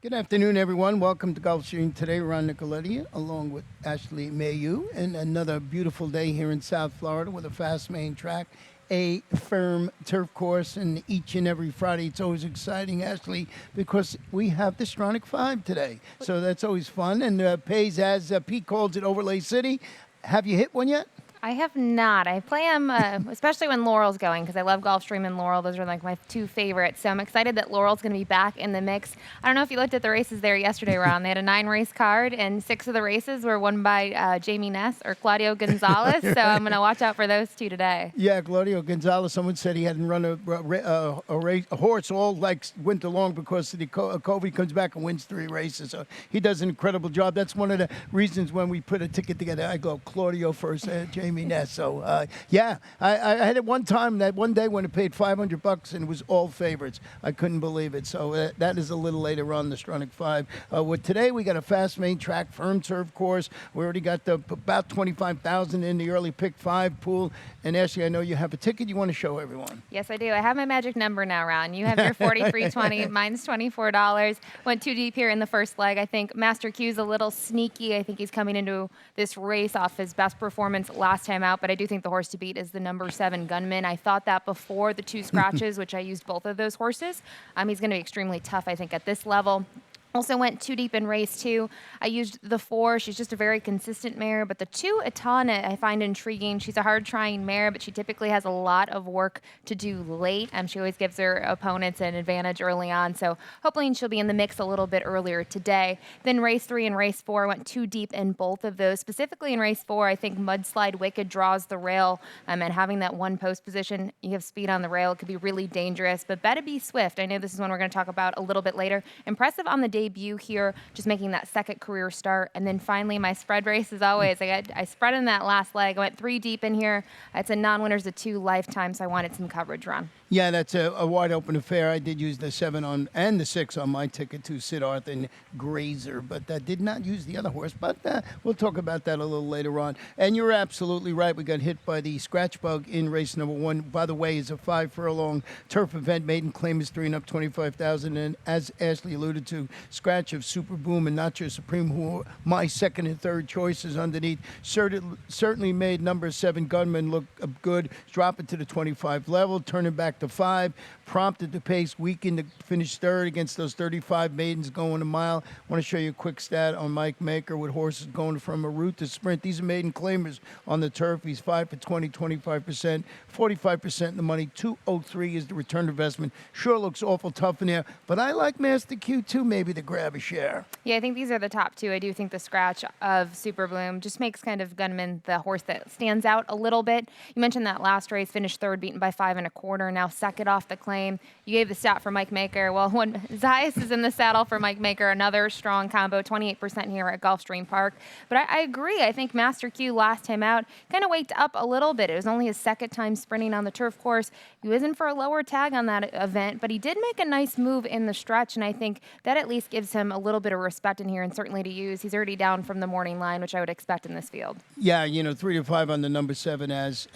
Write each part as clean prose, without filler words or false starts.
Good afternoon, everyone. Welcome to Gulfstream. Today, Ron Nicoletti, along with Ashley Mayu, and another beautiful day here in South Florida with a fast main track, a firm turf course, and each and every Friday it's always exciting, Ashley, because we have the Stronach 5 today. So that's always fun, and pays as Pete calls it, Overlay City. Have you hit one yet? I have not. I play them, especially when Laurel's going, because I love Gulfstream and Laurel. Those are like my two favorites. So I'm excited that Laurel's going to be back in the mix. I don't know if you looked at the races there yesterday, Ron. They had a 9-race card, and 6 of the races were won by Jamie Ness or Claudio Gonzalez. So I'm going to watch out for those two today. Yeah, Claudio Gonzalez. Someone said he hadn't run a horse all like winter long because of the COVID. Comes back and wins 3 races. So he does an incredible job. That's one of the reasons when we put a ticket together, I go Claudio first, Jamie Ness. So yeah, I had it one time that one day when it paid $500 and it was all favorites. I couldn't believe it. So that is a little later on the Stronach 5. With today we got a fast main track, firm turf course. We already got about 25,000 in the early pick 5 pool. And Ashley, I know you have a ticket you want to show everyone. Yes, I do. I have my magic number now, Ron. You have your 43.20. Mine's $24. Went too deep here in the first leg. I think Master Q's a little sneaky. I think he's coming into this race off his best performance last time out, but I do think the horse to beat is the number 7 Gunman. I thought that before the 2 scratches, which I used both of those horses. He's going to be extremely tough, I think, at this level. Also went too deep in race 2. I used the 4. She's just a very consistent mare. But the 2, Etana, I find intriguing. She's a hard-trying mare, but she typically has a lot of work to do late. She always gives her opponents an advantage early on. So hopefully she'll be in the mix a little bit earlier today. Then race 3 and race 4 went too deep in both of those. Specifically in race 4, I think Mudslide Wicked draws the rail. And having that 1 post position, you have speed on the rail. It could be really dangerous. But Better Be Swift, I know this is one we're going to talk about a little bit later. Impressive on the debut here, just making that second career start. And then finally, my spread race, as always, I spread in that last leg. I went 3 deep in here. It's a non-winners of 2 lifetime, so I wanted some coverage, Ron. Yeah, that's a wide open affair. I did use the 7 on and the 6 on my ticket to Siddharth and Grazer, but did not use the other horse. But we'll talk about that a little later on. And you're absolutely right. We got hit by the scratch bug in race number 1. By the way, it's a 5-furlong turf event. Maiden claim is 3 and up 25,000. And as Ashley alluded to, scratch of Super Boom and Not Your Supreme, who are my second and third choices underneath, certainly made number 7 Gunman look good, dropping to the 25 level, turning back to 5, prompted the pace, weakened to finish third against those 35 maidens going a mile. I want to show you a quick stat on Mike Maker with horses going from a route to sprint. These are maiden claimers on the turf. He's 5 for 20, 25%, 45% in the money. 203 is the return investment. Sure looks awful tough in there, but I like Master Q too, maybe to grab a share. Yeah, I think these are the top 2. I do think the scratch of Super Bloom just makes kind of Gunman the horse that stands out a little bit. You mentioned that last race, finished third, beaten by 5 1/4. Now second off the claim. You gave the stat for Mike Maker. Well, when Zayas is in the saddle for Mike Maker, another strong combo, 28% here at Gulfstream Park. But I agree. I think Master Q last time out kind of waked up a little bit. It was only his second time sprinting on the turf course. He was in for a lower tag on that event, but he did make a nice move in the stretch, and I think that at least gives him a little bit of respect in here and certainly to use. He's already down from the morning line, which I would expect in this field. Yeah, 3 to 5 on the number 7, as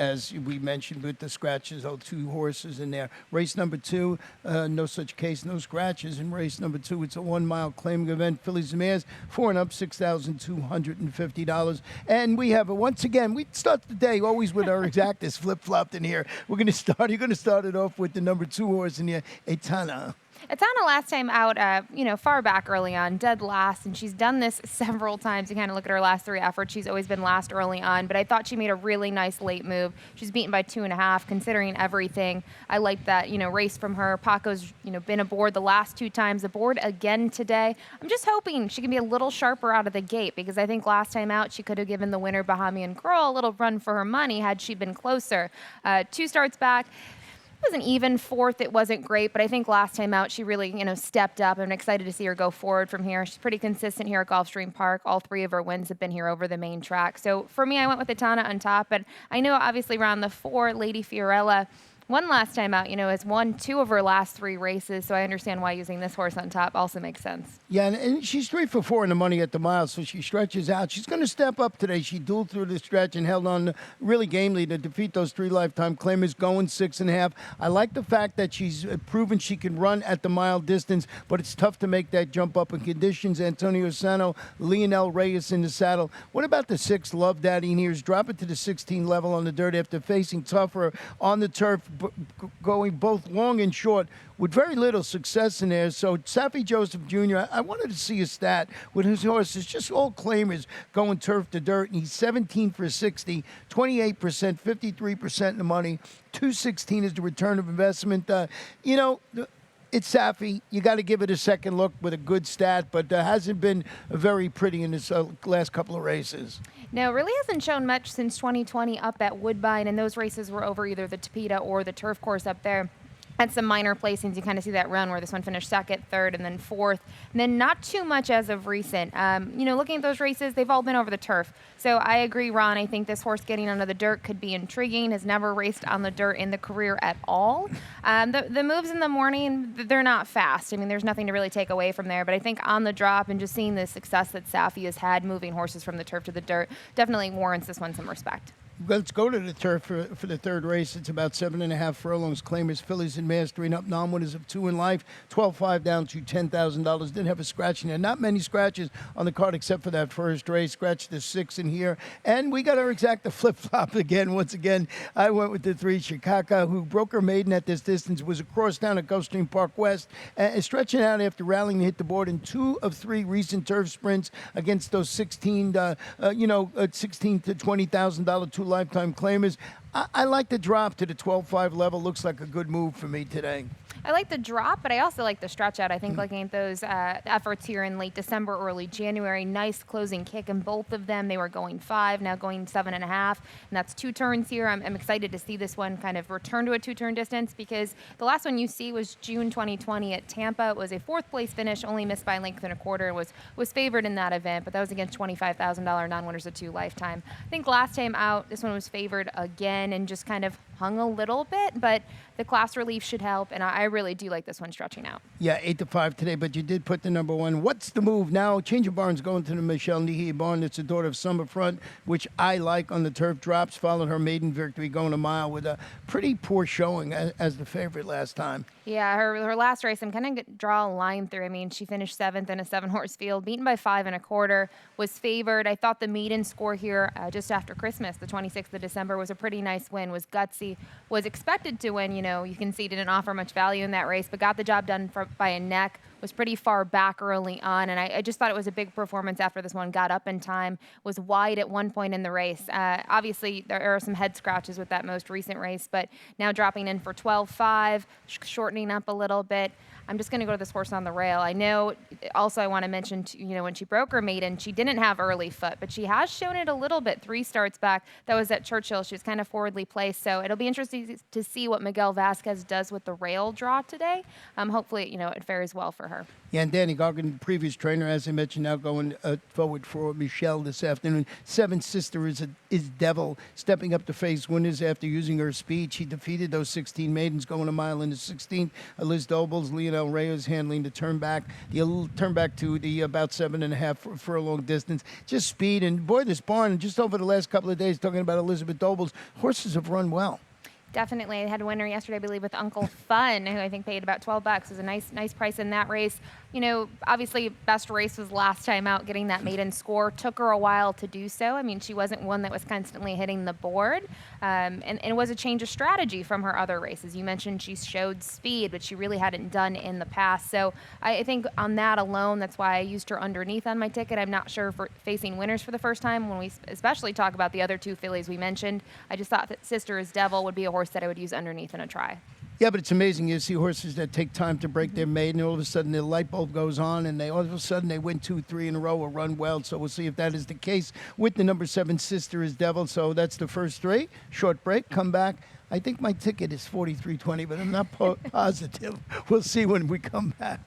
we mentioned with the scratches, 2 horses in there. Race number 2, no such case, no scratches. In race number 2, it's a 1-mile claiming event. Fillies and Mares, 4 and up, $6,250. And we have, once again, we start the day always with our exactas flip-flopped in here. You're going to start it off with the number 2 horse in here, Etana. Etana last time out, far back early on, dead last, and she's done this several times. You kind of look at her last 3 efforts. She's always been last early on, but I thought she made a really nice late move. She's beaten by 2.5, considering everything. I like that, race from her. Paco's, been aboard the last 2 times, aboard again today. I'm just hoping she can be a little sharper out of the gate, because I think last time out she could have given the winner, Bahamian Girl, a little run for her money had she been closer. 2 starts back. It was an even 4th. It wasn't great, but I think last time out she really, stepped up. I'm excited to see her go forward from here. She's pretty consistent here at Gulfstream Park. All 3 of her wins have been here over the main track. So for me, I went with Etana on top, but I know obviously around the 4, Lady Fiorella, One last time out, has won 2 of her last 3 races, so I understand why using this horse on top also makes sense. Yeah, and she's 3 for 4 in the money at the mile, so she stretches out. She's going to step up today. She dueled through the stretch and held on really gamely to defeat those 3 lifetime claimers, going 6.5. I like the fact that she's proven she can run at the mile distance, but it's tough to make that jump up in conditions. Antonio Sano, Lionel Reyes in the saddle. What about the 6, Love Daddy Nears? Drop it to the 16 level on the dirt after facing tougher on the turf, going both long and short with very little success in there. So Safi Joseph Jr., I wanted to see a stat with his horses, just all claimers going turf to dirt, and he's 17 for 60, 28%, 53% in the money, 216 is the return of investment. It's Safi. You got to give it a second look with a good stat, but hasn't been very pretty in this last couple of races. No, really hasn't shown much since 2020 up at Woodbine, and those races were over either the Tapeta or the turf course up there. Had some minor placings. You kind of see that run where this one finished 2nd, 3rd, and then 4th. And then not too much as of recent. Looking at those races, they've all been over the turf. So I agree, Ron. I think this horse getting onto the dirt could be intriguing. Has never raced on the dirt in the career at all. The moves in the morning, they're not fast. I mean, there's nothing to really take away from there. But I think on the drop and just seeing the success that Safi has had moving horses from the turf to the dirt definitely warrants this one some respect. Let's go to the turf for the 3rd race. It's about 7.5 furlongs. Claimers, fillies, and mastering up. Non-winners of 2 in life. 12.5 down to $10,000. Didn't have a scratch in there. Not many scratches on the card except for that first race. Scratched the 6 in here. And we got our exacta flip-flop again. Once again, I went with the 3, Chicago, who broke her maiden at this distance, was across town at Gulfstream Park West, and stretching out after rallying to hit the board in 2 of 3 recent turf sprints against those 16 to $20,000 2 lifetime claimers. I like the drop to the 12.5 level. Looks like a good move for me today. I like the drop, but I also like the stretch out. I think looking at those efforts here in late December, early January, nice closing kick in both of them. They were going 5, now going 7.5, and that's 2 turns here. I'm excited to see this one kind of return to a 2-turn distance because the last one you see was June 2020 at Tampa. It was a 4th place finish, only missed by a length and a quarter, and was favored in that event, but that was against $25,000 non-winners of 2 lifetime. I think last time out, this one was favored again and just kind of hung a little bit, but the class relief should help, and I really do like this one stretching out. Yeah, 8-5 today, but you did put the number 1. What's the move now? Change of barns going to the Michelle Nihi barn. It's the daughter of Summerfront, which I like on the turf drops. Followed her maiden victory going a mile with a pretty poor showing as the favorite last time. Yeah, her last race, I'm kind of draw a line through. I mean, she finished 7th in a 7-horse field, beaten by 5 1/4, was favored. I thought the maiden score here just after Christmas, the 26th of December, was a pretty nice win, was gutsy, was expected to win. You can see didn't offer much value in that race, but got the job done by a neck. Was pretty far back early on, and I just thought it was a big performance after this one. Got up in time, was wide at one point in the race. Obviously, there are some head scratches with that most recent race, but now dropping in for 12.5, shortening up a little bit. I'm just going to go to this horse on the rail. I know also I want to mention, when she broke her maiden, she didn't have early foot, but she has shown it a little bit 3 starts back. That was at Churchill. She was kind of forwardly placed, so it'll be interesting to see what Miguel Vasquez does with the rail draw today. Hopefully, it fares well for her. Yeah, and Danny Gargan, previous trainer, as I mentioned, now going forward for Michelle this afternoon. 7 Sister is Devil, stepping up to face winners after using her speed. She defeated those 16 maidens going a mile in the 16th. Liz Dobles, Lionel Reyes handling the turn back. The turn back to the about 7.5 furlong distance. Just speed. And boy, this barn, just over the last couple of days, talking about Elizabeth Dobles, horses have run well. Definitely. I had a winner yesterday, I believe, with Uncle Fun, who I think paid about $12. It was a nice price in that race. Obviously, best race was last time out, getting that maiden score. Took her a while to do so. I mean, she wasn't one that was constantly hitting the board. And it was a change of strategy from her other races. You mentioned she showed speed, but she really hadn't done in the past. So I think on that alone, that's why I used her underneath on my ticket. I'm not sure for facing winners for the first time when we especially talk about the other 2 fillies we mentioned. I just thought that Sister is Devil would be a horse that I would use underneath in a try. Yeah, but it's amazing. You see horses that take time to break their maiden, and all of a sudden the light bulb goes on, and all of a sudden they win 2, 3 in a row or run well. So we'll see if that is the case with the number 7 Sister is Devil. So that's the first 3. Short break, come back. I think my ticket is 43.20, but I'm not positive. We'll see when we come back.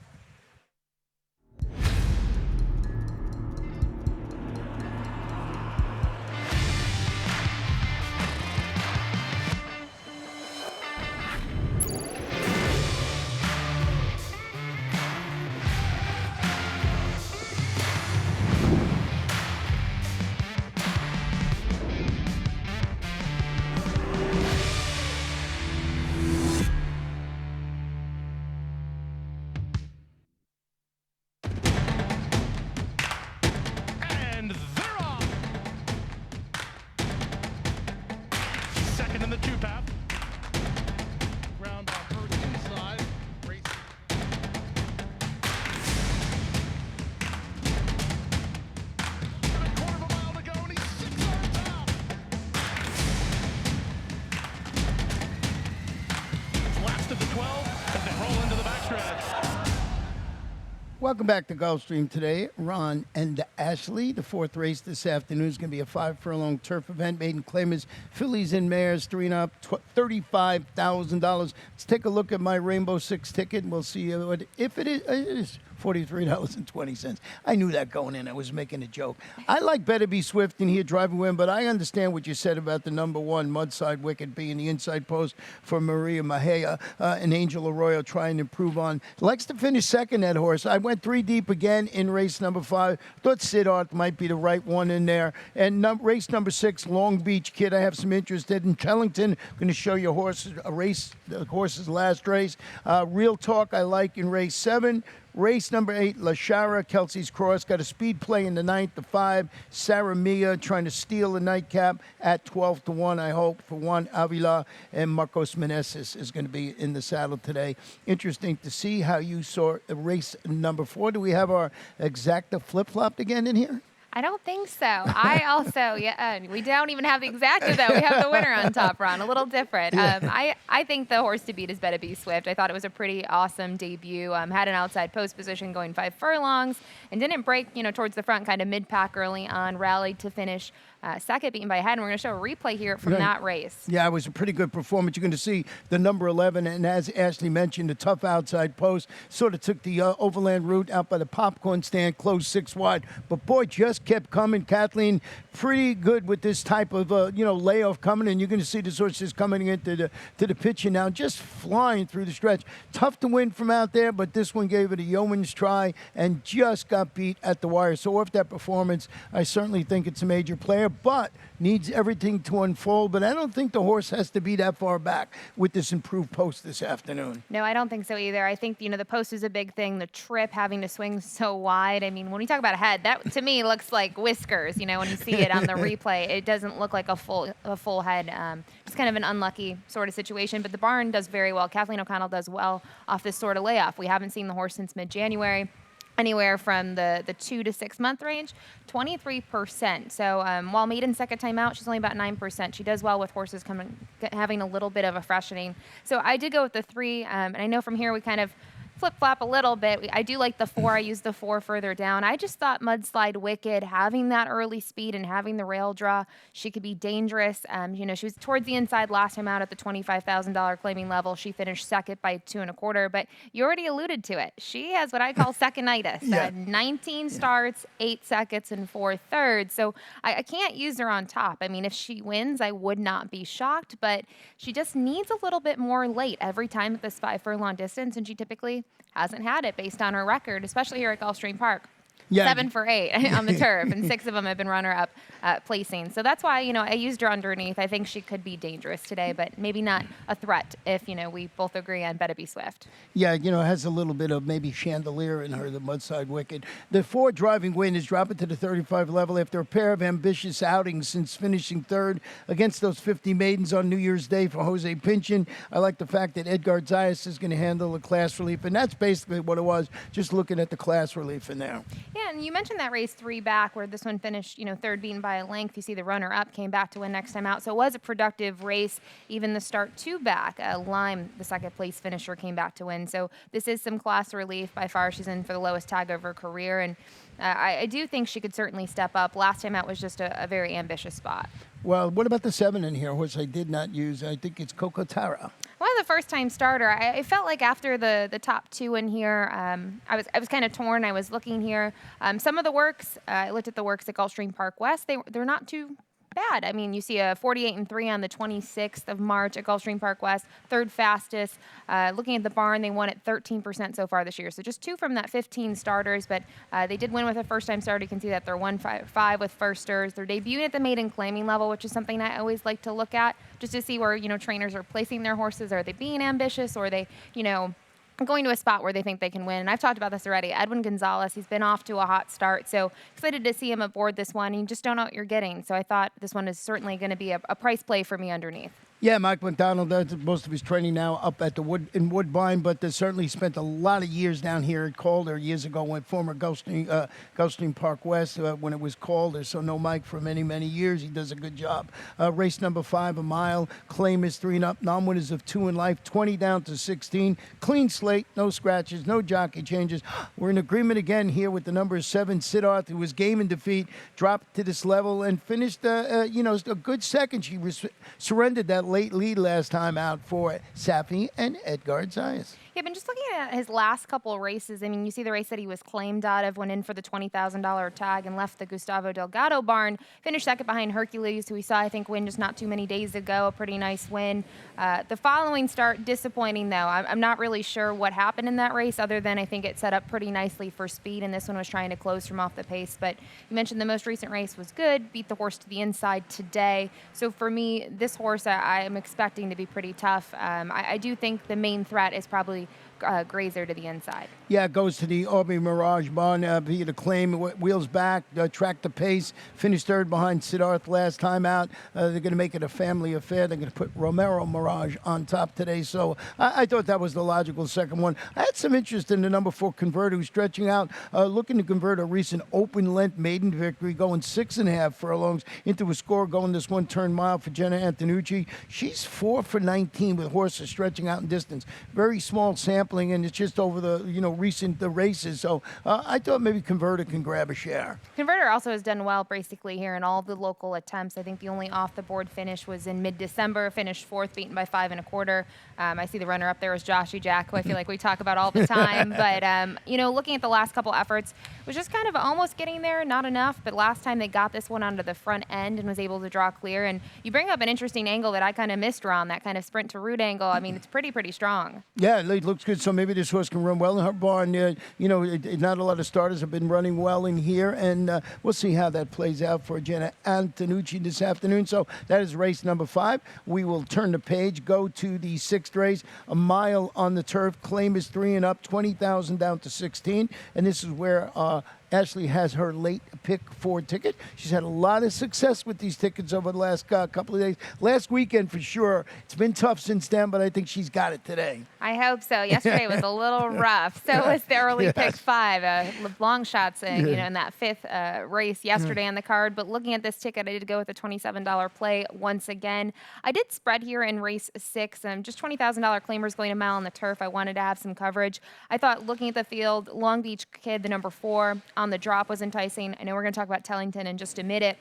Welcome back to Gulfstream today. Ron and Ashley. The fourth race this afternoon is going to be a 5-furlong turf event. Maiden claimers, fillies and mares, 3 and up, $35,000. Let's take a look at my Rainbow Six ticket, and we'll see what, if it is $43.20. I knew that going in. I was making a joke. I like Better Be Swift in here driving win, but I understand what you said about the number one Mudside Wicket being the inside post for Maria Mahia, and Angel Arroyo trying to improve on. Likes to finish second, that horse. I went 3 deep again in race number 5. Thought Sid Art might be the right one in there. And race number 6, Long Beach Kid, I have some interest in. Tellington, going to show you the horse's last race. Real Talk, I like in race 7. Race number 8, La Shara, Kelsey's Cross, got a speed play in the 9th to 5. Sarah Mia trying to steal the nightcap at 12-1, I hope, for Juan Avila. And Marcos Meneses is going to be in the saddle today. Interesting to see how you saw race number 4. Do we have our exacta flip-flopped again in here? I don't think so. I also, we don't even have the exacta, though. We have the winner on top, Ron. A little different. I think the horse to beat is Better Be Swift. I thought it was a pretty awesome debut. Had an outside post position going 5 furlongs and didn't break, towards the front, kind of mid-pack early on, rallied to finish second, beaten by a head. And we're going to show a replay here from that race. Yeah, it was a pretty good performance. You're going to see the number 11, and as Ashley mentioned, the tough outside post sort of took the overland route out by the popcorn stand, closed 6 wide. But boy, just kept coming. Kathleen, pretty good with this type of layoff coming, and you're going to see the horses coming into the picture now, just flying through the stretch. Tough to win from out there, but this one gave it a yeoman's try and just got beat at the wire. So off that performance, I certainly think it's a major player, but needs everything to unfold. But I don't think the horse has to be that far back with this improved post this afternoon. No, I don't think so either. I think, the post is a big thing. The trip, having to swing so wide. I mean, when we talk about a head, that to me looks like whiskers. When you see it on the replay, it doesn't look like a full head. It's kind of an unlucky sort of situation. But the barn does very well. Kathleen O'Connell does well off this sort of layoff. We haven't seen the horse since mid-January. Anywhere from the 2 to 6 month range, 23%. So while maiden second time out, she's only about 9%. She does well with horses having a little bit of a freshening. So I did go with the 3, and I know from here we kind of flip-flop a little bit. I do like the 4. I used the 4 further down. I just thought Mudslide Wicked, having that early speed and having the rail draw, she could be dangerous. She was towards the inside last time out at the $25,000 claiming level. She finished second by 2 1/4, but you already alluded to it. She has what I call seconditis. 19 starts, 8 seconds, and 4 thirds. So I can't use her on top. I mean, if she wins, I would not be shocked, but she just needs a little bit more late every time at this 5 furlong distance, and she typically hasn't had it based on her record, especially here at Gulfstream Park. Yeah. 7 for 8 on the turf, and 6 of them have been runner-up placing. So that's why, I used her underneath. I think she could be dangerous today, but maybe not a threat if, we both agree on Better Be Swift. Yeah, has a little bit of maybe chandelier in her, the Mudside Wicked. The 4 driving win is dropping to the 35 level after a pair of ambitious outings since finishing 3rd against those 50 maidens on New Year's Day for Jose Pinchin. I like the fact that Edgar Zayas is going to handle the class relief, and that's basically what it was, just looking at the class relief in there. Yeah, and you mentioned that race 3 back where this one finished, 3rd beaten by a length. You see the runner-up came back to win next time out. So it was a productive race. Even the start 2 back, Lime, the second place finisher, came back to win. So this is some class relief. By far, she's in for the lowest tag of her career. And I do think she could certainly step up. Last time out was just a very ambitious spot. Well, what about the 7 in here, which I did not use? I think it's Coco Tara. Well, the first-time starter. I felt like after the top 2 in here, I was kind of torn. I was looking here. Some of the works, I looked at the works at Gulfstream Park West. They're not too bad. I mean, you see a 48-3 on the 26th of March at Gulfstream Park West, 3rd fastest. Looking at the barn, they won at 13% so far this year. So just 2 from that 15 starters, but they did win with a first-time starter. You can see that they're 1-5 with firsters. They're debuting at the maiden claiming level, which is something I always like to look at just to see where, trainers are placing their horses. Are they being ambitious, or are they, going to a spot where they think they can win? And I've talked about this already. Edwin Gonzalez, he's been off to a hot start, so excited to see him aboard this one. You just don't know what you're getting. So I thought this one is certainly going to be a price play for me underneath. Yeah, Mike McDonald does most of his training now up at the Woodbine, but certainly spent a lot of years down here at Calder years ago when former Gulfstream Park West when it was Calder. So know Mike for many, many years. He does a good job. Race number 5, a mile. Claim is 3 and up. Non-winners of 2 in life. 20 down to 16. Clean slate, no scratches, no jockey changes. We're in agreement again here with the number 7, Siddharth, who was game in defeat, dropped to this level and finished, a good second. She surrendered that late lead last time out for Safi and Edgard Zayas. Yeah, been just looking at his last couple of races. I mean, you see the race that he was claimed out of, went in for the $20,000 tag and left the Gustavo Delgado barn. Finished second behind Hercules, who we saw, I think, win just not too many days ago. A pretty nice win. The following start, disappointing, though. I'm not really sure what happened in that race, other than I think it set up pretty nicely for speed, and this one was trying to close from off the pace. But you mentioned the most recent race was good, beat the horse to the inside today. So for me, this horse I am expecting to be pretty tough. I do think the main threat is probably Grazer to the inside. Yeah, it goes to the Aubrey Mirage barn via the claim. Wheels back, track the pace, finished third behind Siddharth last time out. They're going to make it a family affair. They're going to put Romero Mirage on top today. So I thought that was the logical second one. I had some interest in the number 4 Convert, who's stretching out, looking to convert a recent open length maiden victory, going 6.5 furlongs into a score, going this 1-turn mile for Jenna Antonucci. She's 4 for 19 with horses stretching out in distance. Very small sampling, and it's just over the recent races. So I thought maybe Converter can grab a share. Converter also has done well basically here in all of the local attempts. I think the only off-the-board finish was in mid-December, finished 4th, beaten by 5 1/4. I see the runner up there was Joshy Jack, who I feel like we talk about all the time. But, looking at the last couple efforts, was just kind of almost getting there, not enough. But last time they got this one onto the front end and was able to draw clear. And you bring up an interesting angle that I kind of missed, Ron, that kind of sprint to root angle. I mean, it's pretty strong. Yeah, it looks good. So maybe this horse can run well in her barn. Not a lot of starters have been running well in here, and we'll see how that plays out for Jenna Antonucci this afternoon. So that is race number 5. We will turn the page, go to the 6th race, a mile on the turf. Claim is 3 and up, 20,000 down to 16, and this is where Ashley has her late pick 4 ticket. She's had a lot of success with these tickets over the last couple of days. Last weekend for sure. It's been tough since then, but I think she's got it today. I hope so. Yesterday was a little rough. So was the early pick 5. Long shots in that 5th race yesterday on the card. But looking at this ticket, I did go with a $27 play once again. I did spread here in race 6. Just $20,000 claimers going a mile on the turf. I wanted to have some coverage. I thought looking at the field, Long Beach Kid, the number 4, on the drop was enticing. I know we're going to talk about Tellington in just a minute.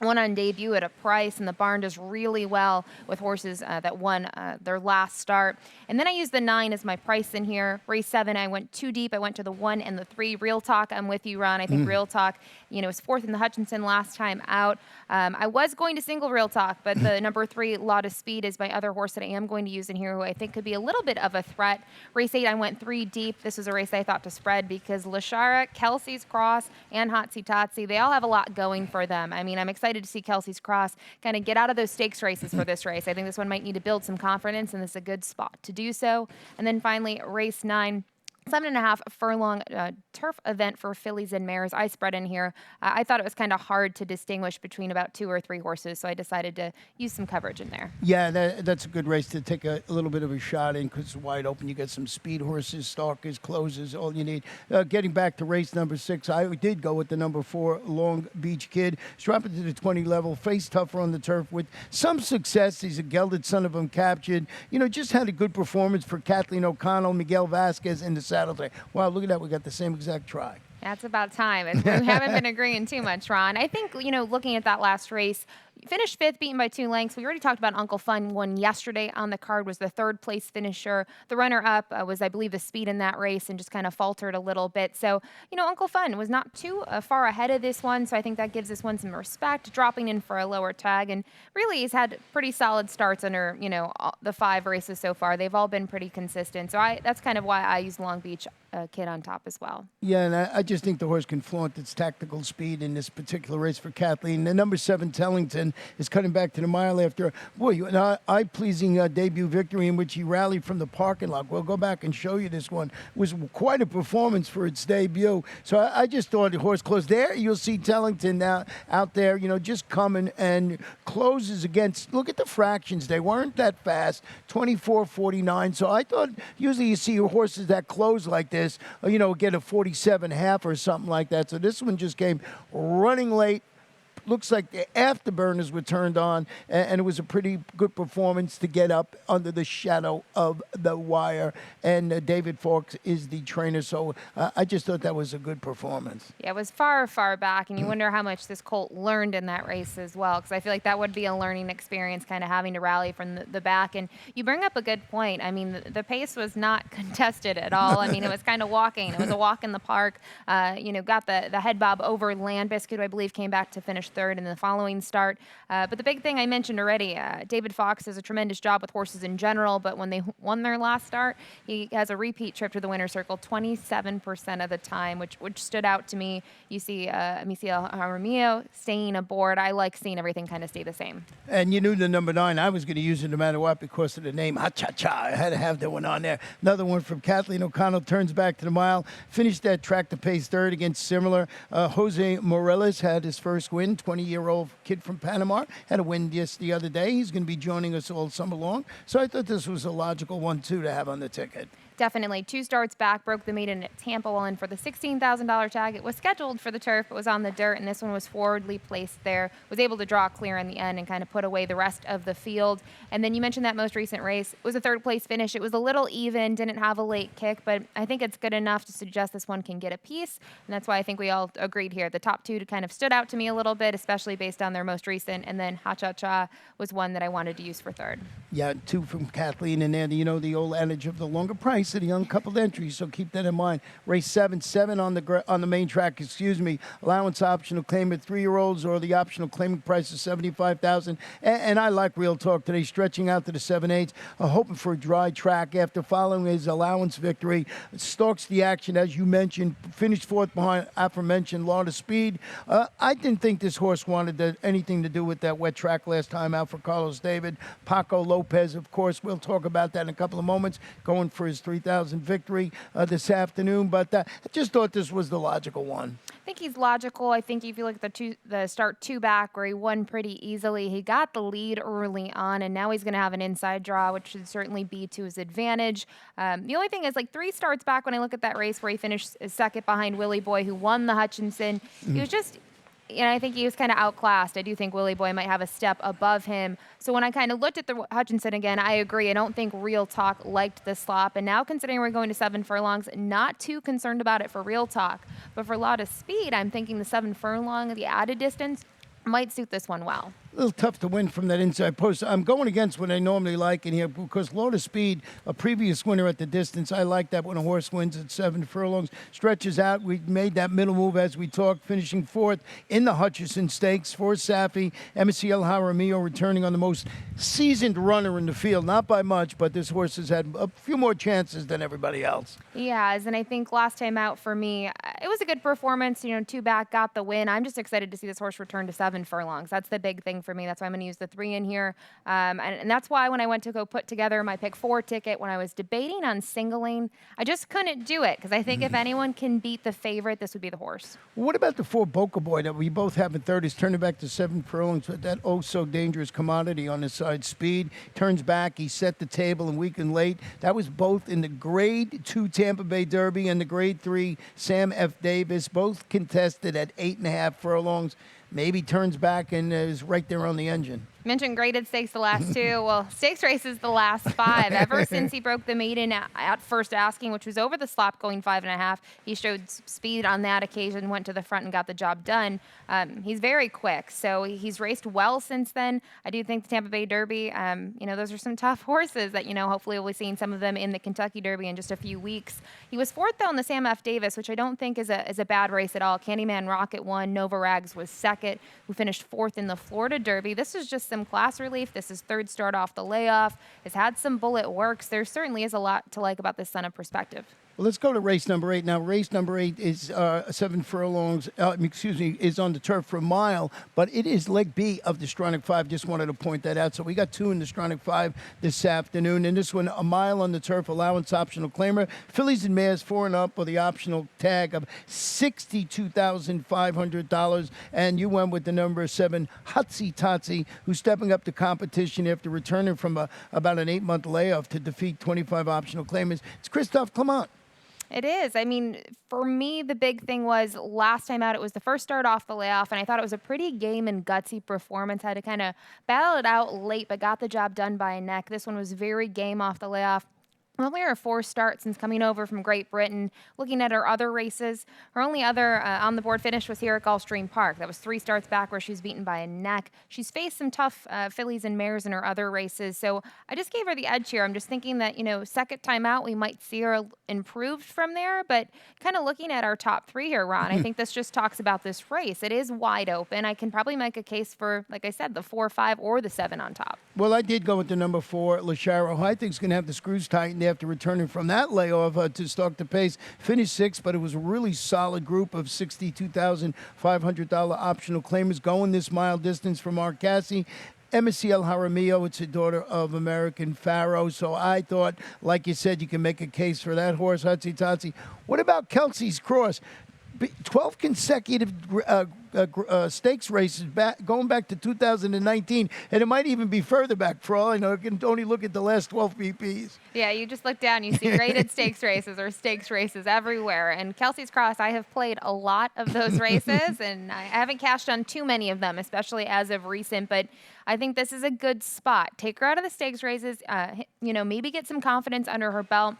Won on debut at a price, and the barn does really well with horses that won their last start. And then I used the 9 as my price in here. Race 7, I went too deep. I went to the 1 and the 3. Real Talk, I'm with you, Ron. I think Real Talk, was 4th in the Hutchinson last time out. I was going to single Real Talk, but the number 3, Lot of Speed, is my other horse that I am going to use in here, who I think could be a little bit of a threat. Race 8, I went 3 deep. This was a race I thought to spread because Lashara, Kelsey's Cross, and Hotsy Totsy, they all have a lot going for them. I mean, I'm excited to see Kelsey's Cross kind of get out of those stakes races for this race. I think this one might need to build some confidence, and this is a good spot to do so. And then finally, race 9. 7.5 furlong turf event for fillies and mares. I spread in here. I thought it was kind of hard to distinguish between about 2 or 3 horses, so I decided to use some coverage in there. Yeah, that's a good race to take a little bit of a shot in because it's wide open. You get some speed horses, stalkers, closers, all you need. Getting back to race number 6, I did go with the number 4, Long Beach Kid. He's dropping to the 20 level, faced tougher on the turf with some success. He's a gelded son of him captured. Just had a good performance for Kathleen O'Connell, Miguel Vasquez in the saddle today. Wow, look at that. We got the same exact try. That's about time. We haven't been agreeing too much, Ron. I think, looking at that last race, finished 5th, beaten by 2 lengths. We already talked about Uncle Fun. Won yesterday on the card, was the 3rd place finisher. The runner-up was, I believe, the speed in that race and just kind of faltered a little bit. So, Uncle Fun was not too far ahead of this one, so I think that gives this one some respect, dropping in for a lower tag. And really, he's had pretty solid starts under, the 5 races so far. They've all been pretty consistent. So that's kind of why I use Long Beach Kid on top as well. Yeah, and I just think the horse can flaunt its tactical speed in this particular race for Kathleen. The number 7, Tellington, is coming back to the mile after, an eye-pleasing debut victory in which he rallied from the parking lot. We'll go back and show you this one. It was quite a performance for its debut. So I just thought the horse closed there. You'll see Tellington now out there, just coming and closes against, look at the fractions. They weren't that fast, 24.49. So I thought usually you see horses that close like this, get a 47.5 or something like that. So this one just came running late. Looks like the afterburners were turned on, and it was a pretty good performance to get up under the shadow of the wire. And David Fawkes is the trainer, so I just thought that was a good performance. Yeah, it was far, far back, and you wonder how much this colt learned in that race as well, because I feel like that would be a learning experience, kind of having to rally from the back. And you bring up a good point. I mean, the pace was not contested at all. I mean, it was kind of walking. It was a walk in the park. Got the head bob over Land Biscuit, who I believe came back to finish third in the following start. But the big thing I mentioned already, David Fawkes does a tremendous job with horses in general, but when they won their last start, he has a repeat trip to the winner's circle 27% of the time, which stood out to me. You see Amicia Jaramillo staying aboard. I like seeing everything kind of stay the same. And you knew the number 9. I was going to use it no matter what because of the name. Ha-cha-cha. I had to have that one on there. Another one from Kathleen O'Connell turns back to the mile. Finished that track to pace third against similar. Jose Morales had his first win, 20-year-old kid from Panama. Had a win just the other day. He's going to be joining us all summer long. So I thought this was a logical one, too, to have on the ticket. Definitely. 2 starts back, broke the maiden at Tampa while in for the $16,000 tag. It was scheduled for the turf, but was on the dirt, and this one was forwardly placed there. Was able to draw clear in the end and kind of put away the rest of the field. And then you mentioned that most recent race. It was a third-place finish. It was a little even, didn't have a late kick, but I think it's good enough to suggest this one can get a piece, and that's why I think we all agreed here. The top 2 kind of stood out to me a little bit, especially based on their most recent, and then Ha-Cha-Cha was one that I wanted to use for third. Yeah, 2 from Kathleen, and then, the old adage of the longer price of the uncoupled entries, so keep that in mind. Race 7 on the main track, allowance optional claimant 3-year-olds, or the optional claimant price is $75,000. And I like Real Talk today, stretching out to the 7/8, hoping for a dry track after following his allowance victory. Stalks the action, as you mentioned, finished 4th behind aforementioned Law of Speed. I didn't think this horse wanted anything to do with that wet track last time out for Carlos David. Paco Lopez, of course, we'll talk about that in a couple of moments, going for his 3,000 victory this afternoon. But I just thought this was the logical one. I think he's logical. I think if you look at the start 2 back where he won pretty easily, he got the lead early on, and now he's going to have an inside draw, which should certainly be to his advantage. The only thing is, 3 starts back when I look at that race where he finished second behind Willie Boy, who won the Hutchinson, he was just... I think he was kind of outclassed. I do think Willie Boy might have a step above him. So when I kind of looked at the Hutchinson again, I agree. I don't think Real Talk liked the slop. And now considering we're going to 7 furlongs, not too concerned about it for Real Talk. But for Law of Speed, I'm thinking the 7 furlong, the added distance, might suit this one well. A little tough to win from that inside post. I'm going against what I normally like in here because Law of Speed, a previous winner at the distance, I like that when a horse wins at 7 furlongs. Stretches out. We made that middle move as we talked, finishing 4th in the Hutchinson Stakes for Safi. MCL Jaramillo returning on the most seasoned runner in the field. Not by much, but this horse has had a few more chances than everybody else. He has, and I think last time out for me, it was a good performance. 2 back, got the win. I'm just excited to see this horse return to 7 furlongs. That's the big thing for me. That's why I'm going to use the 3 in here. And that's why when I went to go put together my pick 4 ticket, when I was debating on singling, I just couldn't do it because I think if anyone can beat the favorite, this would be the horse. What about the 4 Boca Boy that we both have in third? Is turning back to 7 furlongs with that dangerous commodity on his side. Speed turns back. He set the table and weakened late. That was both in the Grade 2 Tampa Bay Derby and the Grade 3 Sam F. Davis, both contested at 8.5 furlongs. Maybe turns back and is right there on the engine. Mentioned graded stakes the last 2. Well, stakes races the last 5. Ever since he broke the maiden at first asking, which was over the slop going 5.5, he showed speed on that occasion, went to the front and got the job done. He's very quick, so he's raced well since then. I do think the Tampa Bay Derby, those are some tough horses that, hopefully we'll be seeing some of them in the Kentucky Derby in just a few weeks. He was 4th, though, in the Sam F. Davis, which I don't think is a bad race at all. Candyman Rocket won. Nova Rags was 2nd, who finished 4th in the Florida Derby. This is just some class relief. This is third start off the layoff. Has had some bullet works. There certainly is a lot to like about this son of perspective. Well, let's go to race number 8. Now, race number 8 is 7 furlongs, is on the turf for a mile, but it is leg B of the Stronach 5. Just wanted to point that out. So we got 2 in the Stronach 5 this afternoon. And this one, a mile on the turf, allowance optional claimer. Fillies and mares 4 and up with the optional tag of $62,500. And you went with the number 7, Hutsy Totsy, who's stepping up to competition after returning from about an 8-month layoff to defeat 25 optional claimers. It's Christophe Clement. It is. I mean, for me, the big thing was last time out, it was the first start off the layoff, and I thought it was a pretty game and gutsy performance. Had to kind of battle it out late, but got the job done by a neck. This one was very game off the layoff. Only her 4 starts since coming over from Great Britain. Looking at her other races, her only other on-the-board finish was here at Gulfstream Park. That was 3 starts back where she was beaten by a neck. She's faced some tough fillies and mares in her other races, so I just gave her the edge here. I'm just thinking that, second time out, we might see her improved from there, but kind of looking at our top 3 here, Ron, I think this just talks about this race. It is wide open. I can probably make a case for, like I said, the 4, 5, or the 7 on top. Well, I did go with the number 4, Lasharo, who I think is going to have the screws tightened after returning from that layoff to start the pace. Finished 6th, but it was a really solid group of $62,500 optional claimers going this mile distance from Arcassi. MSCL Jaramillo, it's a daughter of American Pharaoh. So I thought, like you said, you can make a case for that horse, Hutsy Totsy. What about Kelsey's Cross? 12 consecutive stakes races going back to 2019, and it might even be further back. For all I know, you can only look at the last 12 BPs. Yeah, you just look down, you see graded stakes races or stakes races everywhere. And Kelsey's Cross, I have played a lot of those races, and I haven't cashed on too many of them, especially as of recent. But I think this is a good spot. Take her out of the stakes races, maybe get some confidence under her belt.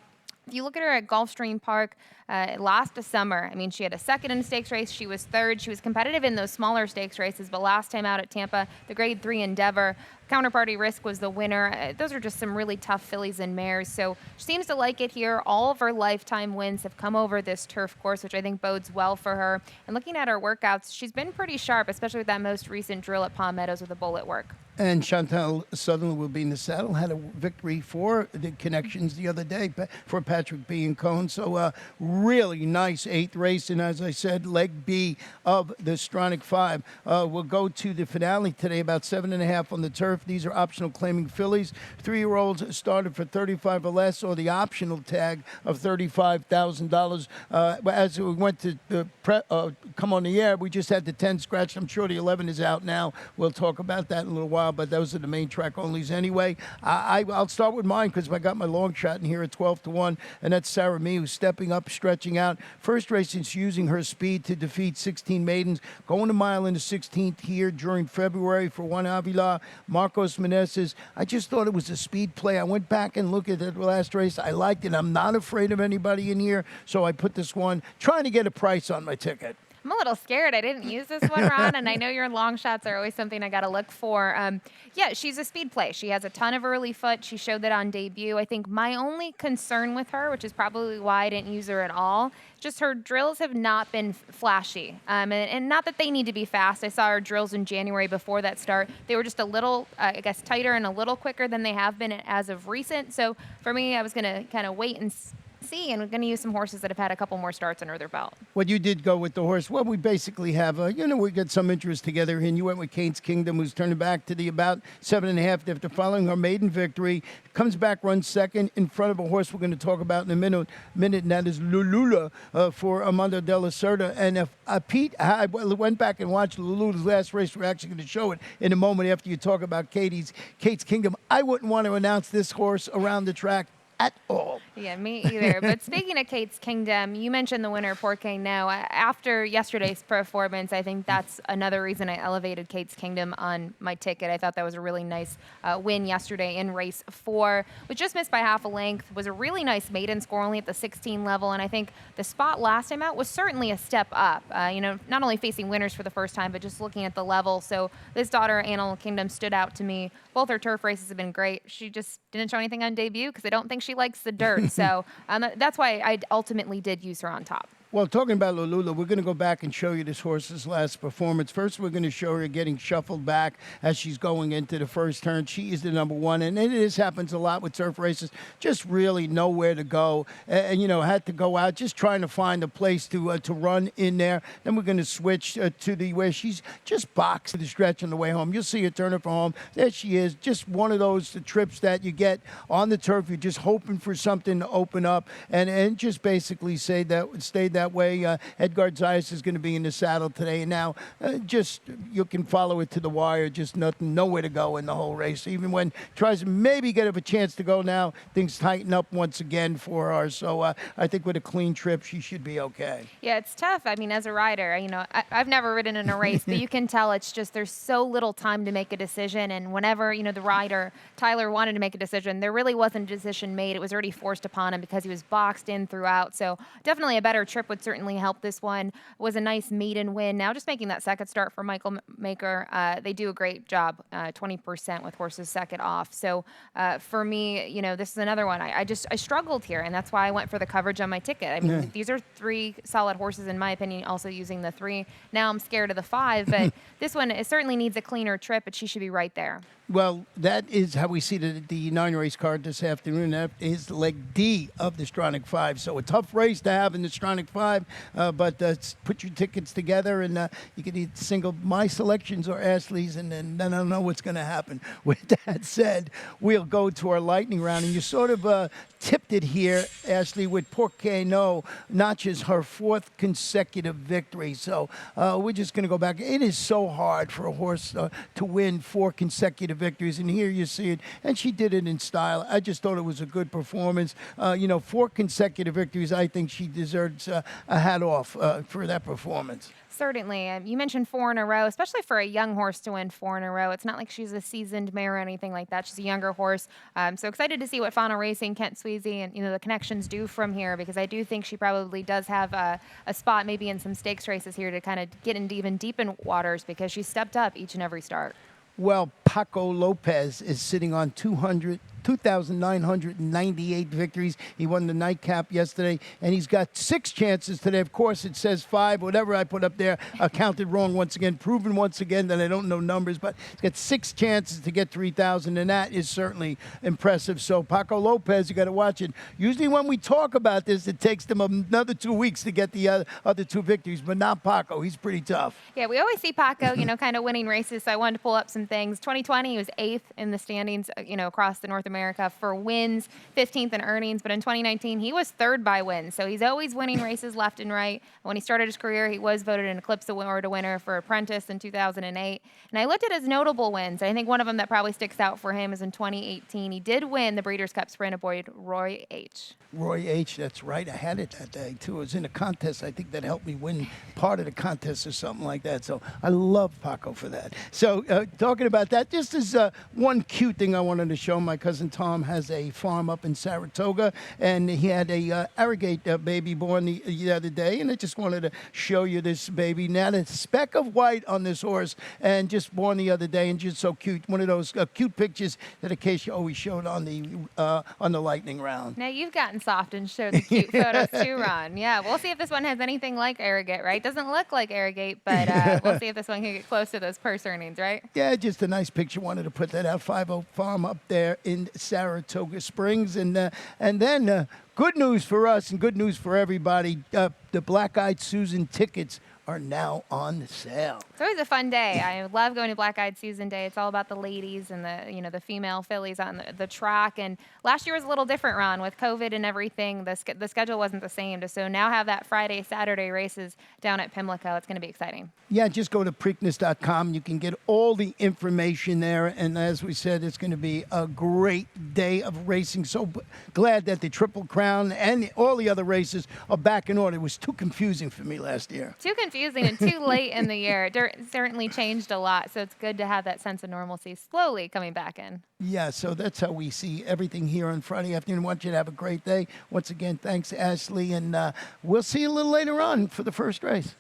If you look at her at Gulfstream Park last summer, I mean, she had a second in a stakes race. She was third. She was competitive in those smaller stakes races, but last time out at Tampa, the Grade 3 Endeavor, Counterparty Risk was the winner. Those are just some really tough fillies and mares. So she seems to like it here. All of her lifetime wins have come over this turf course, which I think bodes well for her. And looking at her workouts, she's been pretty sharp, especially with that most recent drill at Palm Meadows with the bullet work. And Chantal Sutherland will be in the saddle. Had a victory for the Connections the other day for Patrick B. and Cohn. So really nice 8th race. And as I said, leg B of the Stronach 5. We'll go to the finale today, about 7.5 on the turf. These are optional claiming fillies. 3-year-olds started for $35 or less, or the optional tag of $35,000. As we went to come on the air, we just had the 10 scratched. I'm sure the 11 is out now. We'll talk about that in a little while, but those are the main track onlys anyway. I'll start with mine because I got my long shot in here at 12-1, and that's Sarah Mee, who's stepping up, stretching out. First race since using her speed to defeat 16 maidens, going a mile into 16th here during February for Juan Avila, Marcos Meneses. I just thought it was a speed play. I went back and looked at the last race. I liked it. I'm not afraid of anybody in here, so I put this one, trying to get a price on my ticket. I'm a little scared. I didn't use this one, Ron, and I know your long shots are always something I got to look for. Yeah, she's a speed play. She has a ton of early foot. She showed that on debut. I think my only concern with her, which is probably why I didn't use her at all, just her drills have not been flashy. And not that they need to be fast. I saw her drills in January before that start. They were just a little, tighter and a little quicker than they have been as of recent. So for me, I was going to kind of wait and see, and we're going to use some horses that have had a couple more starts under their belt. Well, you did go with the horse. Well, we basically have, we got some interest together, and you went with Kate's Kingdom, who's turning back to the about 7.5 after following her maiden victory. Comes back, runs second in front of a horse we're going to talk about in a minute, and that is Lulula for Armando de la Cerda. And if Pete, I went back and watched Lulula's last race. We're actually going to show it in a moment after you talk about Kate's Kingdom. I wouldn't want to announce this horse around the track at all. Yeah, me either. But speaking of Kate's Kingdom, you mentioned the winner, Porque No. After yesterday's performance, I think that's another reason I elevated Kate's Kingdom on my ticket. I thought that was a really nice win yesterday in race 4. Was just missed by half a length. Was a really nice maiden score, only at the 16 level. And I think the spot last time out was certainly a step up. Not only facing winners for the first time, but just looking at the level. So this daughter, Animal Kingdom, stood out to me. Both her turf races have been great. She just didn't show anything on debut because I don't think she likes the dirt. So that's why I ultimately did use her on top. Well, talking about Lulula, we're going to go back and show you this horse's last performance. First, we're going to show her getting shuffled back as she's going into the first turn. She is the number one, and this happens a lot with turf races. Just really nowhere to go, and had to go out just trying to find a place to run in there. Then we're going to switch to the where she's just boxed the stretch on the way home. You'll see her turn her for home. There she is. Just one of those trips that you get on the turf. You're just hoping for something to open up, and just basically stayed that way. Edgar Zayas is going to be in the saddle today, and now just you can follow it to the wire. Just nowhere to go in the whole race. Even when tries to maybe get a chance to go now, things tighten up once again for her. So I think with a clean trip, she should be okay. Yeah, it's tough. I mean, as a rider, I've never ridden in a race, but you can tell it's just there's so little time to make a decision. And whenever, the rider, Tyler, wanted to make a decision, there really wasn't a decision made. It was already forced upon him because he was boxed in throughout. So definitely a better trip would certainly help this one. It was a nice maiden win. Now just making that second start for Michael Maker, they do a great job, 20% with horses second off. So for me, this is another one. I struggled here, and that's why I went for the coverage on my ticket. I mean, these are three solid horses, in my opinion, also using the 3. Now I'm scared of the 5, but this one, it certainly needs a cleaner trip, but she should be right there. Well, that is how we see the 9-race card this afternoon. That is leg D of the Stronach 5. So a tough race to have in the Stronach 5, but put your tickets together, and you can either single my selections or Ashley's, and then I don't know what's going to happen. With that said, we'll go to our lightning round, and you sort of tipped it here, Ashley, with Porque No notches her 4th consecutive victory. So we're just going to go back. It is so hard for a horse to win 4 consecutive victories, and here you see it, and she did it in style. I just thought it was a good performance. 4 consecutive victories. I think she deserves a hat off for that performance. Certainly. You mentioned 4 in a row, especially for a young horse to win 4 in a row. It's not like she's a seasoned mare or anything like that. She's a younger horse. So excited to see what Fauna Racing, Kent Sweezy, and the connections do from here, because I do think she probably does have a spot maybe in some stakes races here to kind of get in even deep in waters, because she stepped up each and every start. Well, Paco Lopez is sitting on 2,998 victories. He won the nightcap yesterday, and he's got 6 chances today. Of course, it says 5. Whatever I put up there, I counted wrong once again, proven once again that I don't know numbers, but he's got 6 chances to get 3,000, and that is certainly impressive. So Paco Lopez, you got to watch it. Usually when we talk about this, it takes them another 2 weeks to get the other 2 victories, but not Paco. He's pretty tough. Yeah, we always see Paco, kind of winning races, so I wanted to pull up some things. 2020, he was 8th in the standings, across the North America for wins, 15th in earnings. But in 2019, he was 3rd by wins. So he's always winning races left and right. When he started his career, he was voted an Eclipse Award winner for Apprentice in 2008. And I looked at his notable wins. I think one of them that probably sticks out for him is in 2018. He did win the Breeders' Cup Sprint aboard Roy H. Roy H., that's right. I had it that day, too. It was in a contest. I think that helped me win part of the contest or something like that. So I love Paco for that. So talking about that, just as one cute thing I wanted to show. My cousin Tom has a farm up in Saratoga, and he had a Arrogate baby born the other day, and I just wanted to show you this baby. Now, the speck of white on this horse, and just born the other day, and just so cute. One of those cute pictures that Acacia always showed on the lightning round. Now you've gotten soft and showed the cute photos too, Ron. Yeah, we'll see if this one has anything like Arrogate, right? Doesn't look like Arrogate, but we'll see if this one can get close to those purse earnings, right? Yeah, just a nice picture. Wanted to put that out. 5-0 farm up there in Saratoga Springs, and then good news for us and good news for everybody. The Black Eyed Susan tickets are now on sale. It's always a fun day. I love going to Black Eyed Susan Day. It's all about the ladies and the female fillies on the track. And last year was a little different, Ron, with COVID and everything. The schedule wasn't the same. So now have that Friday, Saturday races down at Pimlico. It's going to be exciting. Yeah, just go to Preakness.com. You can get all the information there. And as we said, it's going to be a great day of racing. So glad that the Triple Crown and all the other races are back in order. It was too confusing for me last year. Too confusing and too late in the year. It certainly changed a lot. So it's good to have that sense of normalcy slowly coming back in. Yeah, so that's how we see everything here on Friday afternoon. I want you to have a great day. Once again, thanks, Ashley. And we'll see you a little later on for the first race.